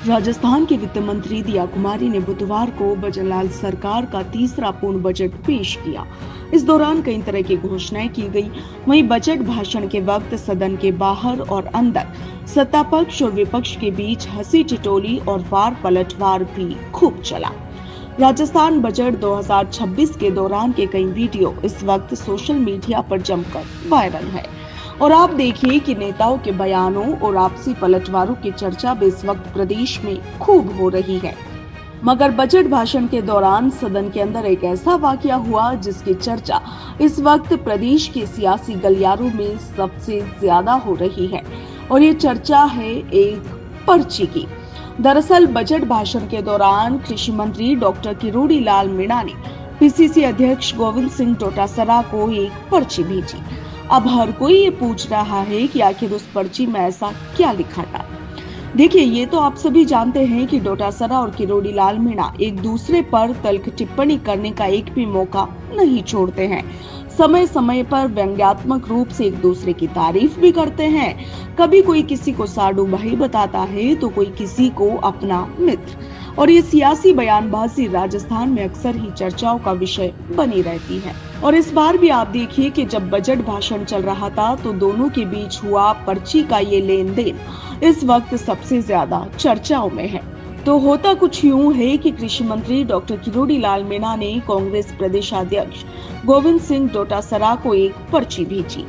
राजस्थान के वित्त मंत्री दिया कुमारी ने बुधवार को बजरलाल सरकार का तीसरा पूर्ण बजट पेश किया। इस दौरान कई तरह की घोषणाएं की गई। वहीं बजट भाषण के वक्त सदन के बाहर और अंदर सत्ता पक्ष और विपक्ष के बीच हंसी ठिठोली और वार पलटवार भी खूब चला। राजस्थान बजट 2026 के दौरान के कई वीडियो इस वक्त सोशल मीडिया पर जमकर वायरल है और आप देखिए कि नेताओं के बयानों और आपसी पलटवारों की चर्चा भी इस वक्त प्रदेश में खूब हो रही है। मगर बजट भाषण के दौरान सदन के अंदर एक ऐसा वाकया हुआ जिसकी चर्चा इस वक्त प्रदेश के सियासी गलियारों में सबसे ज्यादा हो रही है और ये चर्चा है एक पर्ची की। दरअसल बजट भाषण के दौरान कृषि मंत्री डॉक्टर किरोड़ी लाल मीणा ने पीसीसी अध्यक्ष गोविंद सिंह डोटासरा को एक पर्ची भेजी। अब हर कोई ये पूछ रहा है कि आखिर उस पर्ची में ऐसा क्या लिखा था। देखिए, ये तो आप सभी जानते हैं कि डोटासरा और किरोड़ी लाल मीणा एक दूसरे पर तल्ख टिप्पणी करने का एक भी मौका नहीं छोड़ते हैं। समय समय पर व्यंग्यात्मक रूप से एक दूसरे की तारीफ भी करते हैं। कभी कोई किसी को साडू भाई बताता है तो कोई किसी को अपना मित्र, और ये सियासी बयानबाजी राजस्थान में अक्सर ही चर्चाओं का विषय बनी रहती है। और इस बार भी आप देखिए कि जब बजट भाषण चल रहा था तो दोनों के बीच हुआ पर्ची का ये लेन देन इस वक्त सबसे ज्यादा चर्चाओं में है। तो होता कुछ यूं है कि कृषि मंत्री डॉक्टर किरोड़ी लाल मीणा ने कांग्रेस प्रदेशाध्यक्ष गोविंद सिंह डोटासरा को एक पर्ची भेजी।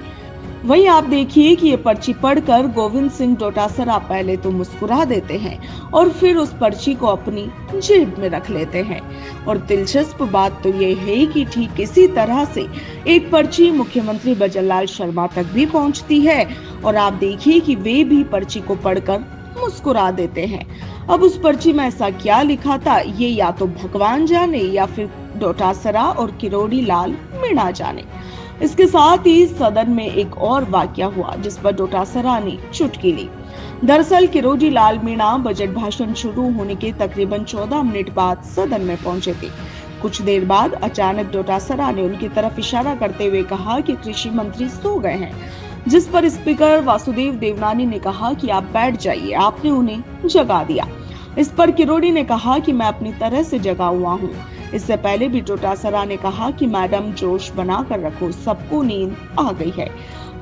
वहीं आप देखिए कि ये पर्ची पढ़कर गोविंद सिंह डोटासरा पहले तो मुस्कुरा देते हैं और फिर उस पर्ची को अपनी जेब में रख लेते हैं। और दिलचस्प बात तो ये है कि ठीक इसी तरह से एक पर्ची मुख्यमंत्री बजरलाल शर्मा तक भी पहुंचती है और आप देखिए कि वे भी पर्ची को पढ़कर मुस्कुरा देते हैं। अब उस पर्ची में ऐसा क्या लिखा था ये या तो भगवान जाने या फिर डोटासरा और किरोड़ी लाल मीणा जाने। इसके साथ ही सदन में एक और वाकया हुआ जिस पर डोटासरा ने चुटकी ली। दरअसल किरोड़ी लाल मीणा बजट भाषण शुरू होने के तकरीबन 14 मिनट बाद सदन में पहुंचे थे। कुछ देर बाद अचानक डोटासरा ने उनकी तरफ इशारा करते हुए कहा कि कृषि मंत्री सो गए हैं, जिस पर स्पीकर वासुदेव देवनानी ने कहा कि आप बैठ जाइए, आपने उन्हें जगा दिया। इस पर किरोड़ी ने कहा कि मैं अपनी तरह से जगा हुआ हूँ। इससे पहले भी डोटासरा ने कहा कि मैडम जोश बना कर रखो, सबको नींद आ गई है।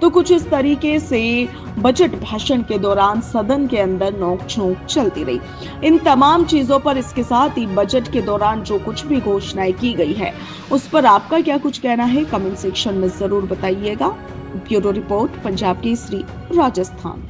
तो कुछ इस तरीके से बजट भाषण के दौरान सदन के अंदर नोक-झोंक चलती रही। इन तमाम चीजों पर इसके साथ ही बजट के दौरान जो कुछ भी घोषणाएं की गई है उस पर आपका क्या कुछ कहना है, कमेंट सेक्शन में जरूर बताइएगा। Bureau report, Punjab Kesari, Rajasthan.